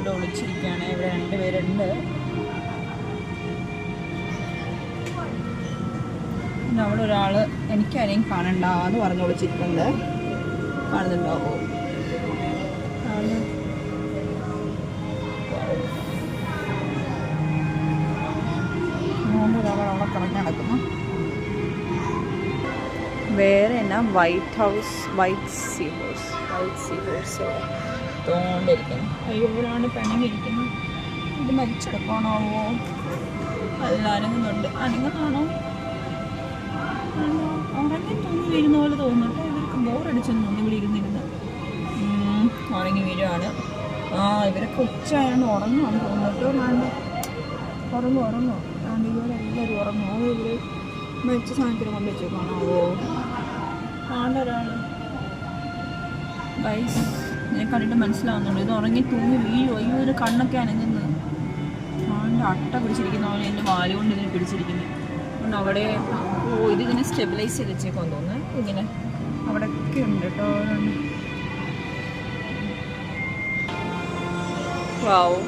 ഇവിടെ ഒളിച്ചിരിക്കുകയാണ്. ഇവിടെ 2 പേരുണ്ട്. പിന്നെ അവിടെ ഒരാൾ എനിക്കാരെയും കാണണ്ട എന്ന് പറഞ്ഞ് ഒളിച്ചിരിക്കുന്നുണ്ട്. കാണുന്നുണ്ടാവോ? ഒരാൾ അവിടെ കറങ്ങി നടക്കുന്നു. വേറെ എന്നാ വൈറ്റ് സീ ഹോഴ്സ് തോണ്ടിരിക്കുന്നു. അയ്യോ, ഒരാൾ പിണങ്ങിയിരിക്കുന്നു. ഇത് മരിച്ചെടുക്കണോ? അല്ല, അനങ്ങുന്നുണ്ട്. അനങ്ങുന്നാണോ? ഉറങ്ങി തൂങ്ങി വീഴുന്ന പോലെ തോന്നുന്നുണ്ട്. ഇവർക്ക് ബോറടിച്ചെന്ന് തോന്നി ഇവിടെ ഇരുന്നിരുന്ന്. ഉറങ്ങി വീഴുവാണ്. ഇവരൊക്കെ ഉച്ചയായാണ് ഉറങ്ങുവാണ് തോന്നിട്ട്. ഉറങ്ങും ഇവരെല്ലാവരും ഉറങ്ങും. അത് ഇവർ മരിച്ച സാധനത്തിന് കൊണ്ട് വെച്ചേക്കാണോ? ഒരാൾ ഗൈസ്, ഇതിനെ കണ്ടിട്ട് മനസ്സിലാവുന്നുണ്ട്. ഇത് ഉറങ്ങി തൂങ്ങി വീഴും. അയ്യോ, ഒരു കണ്ണൊക്കെ അനങ്ങുന്നത്. അട്ട പിടിച്ചിരിക്കുന്ന പോലെ എൻ്റെ വാല് കൊണ്ട് ഇതിനെ പിടിച്ചിരിക്കുന്നത്. അതുകൊണ്ട് അവിടെ ഇതിങ്ങനെ സ്റ്റെബിലൈസ് ചെയ്ത് വെച്ചേക്കാന്ന് തോന്നുന്നു. ഇങ്ങനെ അവിടെയൊക്കെ ഉണ്ട് കേട്ടോ. വാവ്.